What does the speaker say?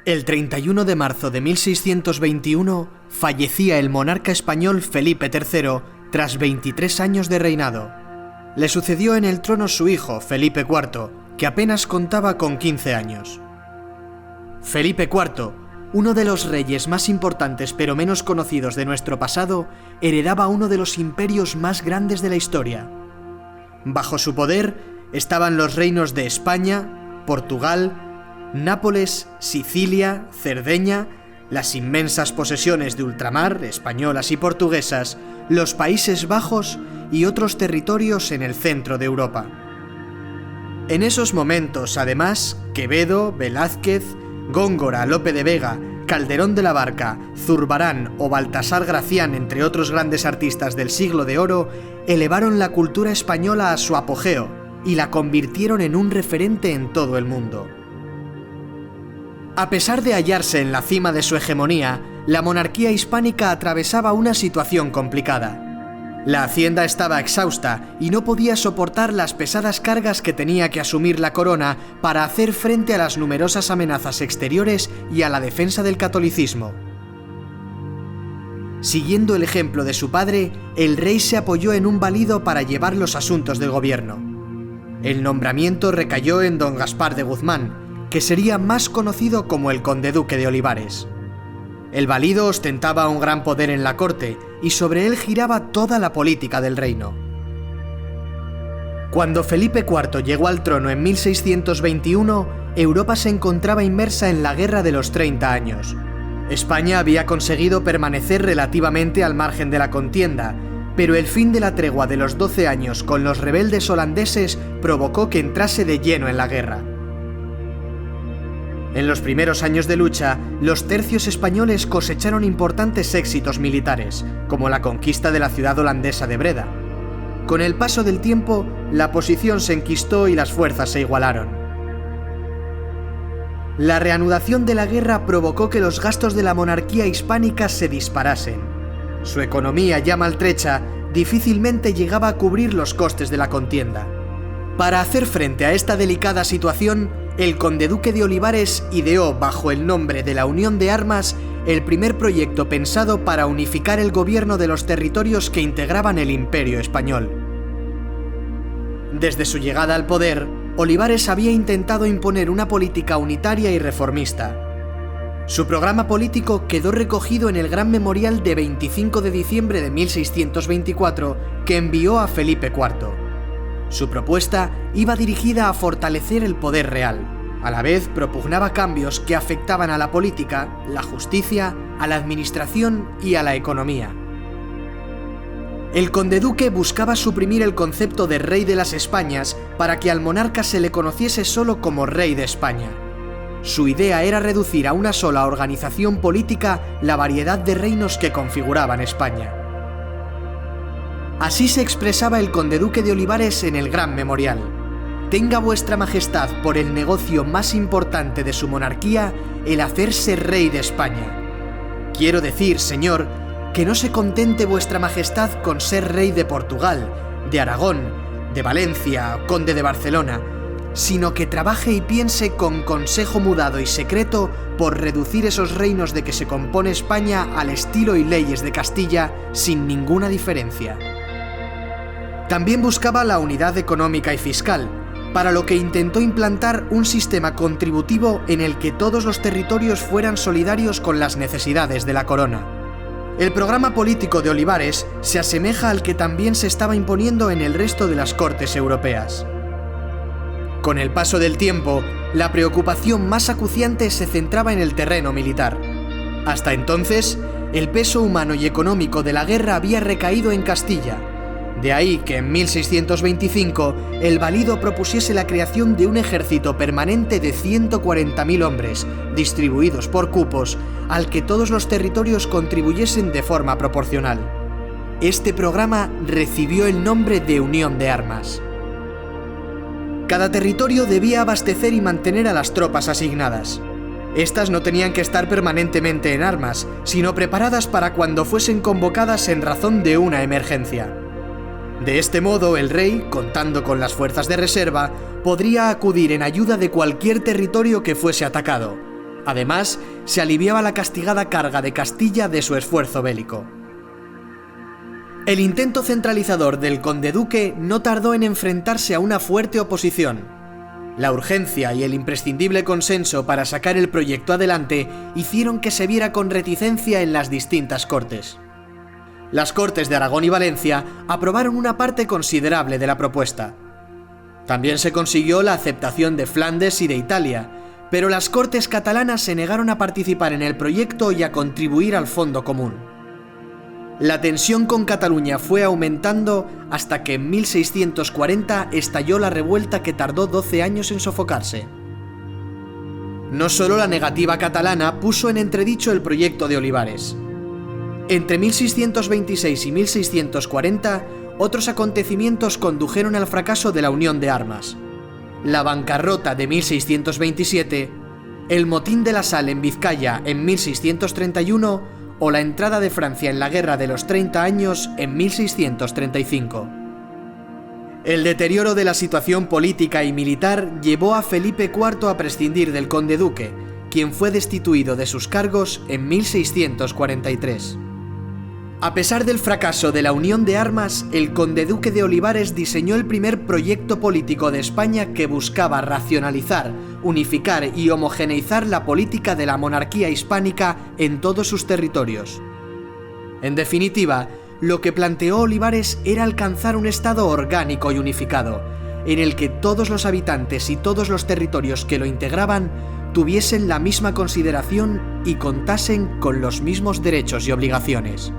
El 31 de marzo de 1621 fallecía el monarca español Felipe III tras 23 años de reinado. Le sucedió en el trono su hijo, Felipe IV, que apenas contaba con 15 años. Felipe IV, uno de los reyes más importantes pero menos conocidos de nuestro pasado, heredaba uno de los imperios más grandes de la historia. Bajo su poder estaban los reinos de España, Portugal, Nápoles, Sicilia, Cerdeña, las inmensas posesiones de ultramar, españolas y portuguesas, los Países Bajos y otros territorios en el centro de Europa. En esos momentos, además, Quevedo, Velázquez, Góngora, Lope de Vega, Calderón de la Barca, Zurbarán o Baltasar Gracián, entre otros grandes artistas del siglo de oro, elevaron la cultura española a su apogeo y la convirtieron en un referente en todo el mundo. A pesar de hallarse en la cima de su hegemonía, la monarquía hispánica atravesaba una situación complicada. La hacienda estaba exhausta y no podía soportar las pesadas cargas que tenía que asumir la corona para hacer frente a las numerosas amenazas exteriores y a la defensa del catolicismo. Siguiendo el ejemplo de su padre, el rey se apoyó en un valido para llevar los asuntos del gobierno. El nombramiento recayó en don Gaspar de Guzmán, que sería más conocido como el conde-duque de Olivares. El valido ostentaba un gran poder en la corte y sobre él giraba toda la política del reino. Cuando Felipe IV llegó al trono en 1621, Europa se encontraba inmersa en la Guerra de los 30 años. España había conseguido permanecer relativamente al margen de la contienda, pero el fin de la tregua de los 12 años con los rebeldes holandeses provocó que entrase de lleno en la guerra. En los primeros años de lucha, los tercios españoles cosecharon importantes éxitos militares, como la conquista de la ciudad holandesa de Breda. Con el paso del tiempo, la posición se enquistó y las fuerzas se igualaron. La reanudación de la guerra provocó que los gastos de la monarquía hispánica se disparasen. Su economía ya maltrecha difícilmente llegaba a cubrir los costes de la contienda. Para hacer frente a esta delicada situación, el conde-duque de Olivares ideó, bajo el nombre de la Unión de Armas, el primer proyecto pensado para unificar el gobierno de los territorios que integraban el Imperio español. Desde su llegada al poder, Olivares había intentado imponer una política unitaria y reformista. Su programa político quedó recogido en el Gran Memorial de 25 de diciembre de 1624 que envió a Felipe IV. Su propuesta iba dirigida a fortalecer el poder real. A la vez propugnaba cambios que afectaban a la política, la justicia, a la administración y a la economía. El conde-duque buscaba suprimir el concepto de rey de las Españas para que al monarca se le conociese solo como rey de España. Su idea era reducir a una sola organización política la variedad de reinos que configuraban España. Así se expresaba el conde-duque de Olivares en el Gran Memorial. Tenga vuestra majestad por el negocio más importante de su monarquía el hacerse rey de España. Quiero decir, señor, que no se contente vuestra majestad con ser rey de Portugal, de Aragón, de Valencia, conde de Barcelona, sino que trabaje y piense con consejo mudado y secreto por reducir esos reinos de que se compone España al estilo y leyes de Castilla sin ninguna diferencia. También buscaba la unidad económica y fiscal, para lo que intentó implantar un sistema contributivo en el que todos los territorios fueran solidarios con las necesidades de la corona. El programa político de Olivares se asemeja al que también se estaba imponiendo en el resto de las cortes europeas. Con el paso del tiempo, la preocupación más acuciante se centraba en el terreno militar. Hasta entonces, el peso humano y económico de la guerra había recaído en Castilla. De ahí que en 1625 el valido propusiese la creación de un ejército permanente de 140.000 hombres, distribuidos por cupos, al que todos los territorios contribuyesen de forma proporcional. Este programa recibió el nombre de Unión de Armas. Cada territorio debía abastecer y mantener a las tropas asignadas. Estas no tenían que estar permanentemente en armas, sino preparadas para cuando fuesen convocadas en razón de una emergencia. De este modo, el rey, contando con las fuerzas de reserva, podría acudir en ayuda de cualquier territorio que fuese atacado. Además, se aliviaba la castigada carga de Castilla de su esfuerzo bélico. El intento centralizador del conde-duque no tardó en enfrentarse a una fuerte oposición. La urgencia y el imprescindible consenso para sacar el proyecto adelante hicieron que se viera con reticencia en las distintas cortes. Las Cortes de Aragón y Valencia aprobaron una parte considerable de la propuesta. También se consiguió la aceptación de Flandes y de Italia, pero las Cortes catalanas se negaron a participar en el proyecto y a contribuir al fondo común. La tensión con Cataluña fue aumentando hasta que en 1640 estalló la revuelta que tardó 12 años en sofocarse. No solo la negativa catalana puso en entredicho el proyecto de Olivares. Entre 1626 y 1640, otros acontecimientos condujeron al fracaso de la Unión de Armas. La bancarrota de 1627, el motín de la Sal en Vizcaya en 1631 o la entrada de Francia en la Guerra de los 30 años en 1635. El deterioro de la situación política y militar llevó a Felipe IV a prescindir del conde-duque, quien fue destituido de sus cargos en 1643. A pesar del fracaso de la Unión de Armas, el conde-duque de Olivares diseñó el primer proyecto político de España que buscaba racionalizar, unificar y homogeneizar la política de la monarquía hispánica en todos sus territorios. En definitiva, lo que planteó Olivares era alcanzar un estado orgánico y unificado, en el que todos los habitantes y todos los territorios que lo integraban tuviesen la misma consideración y contasen con los mismos derechos y obligaciones.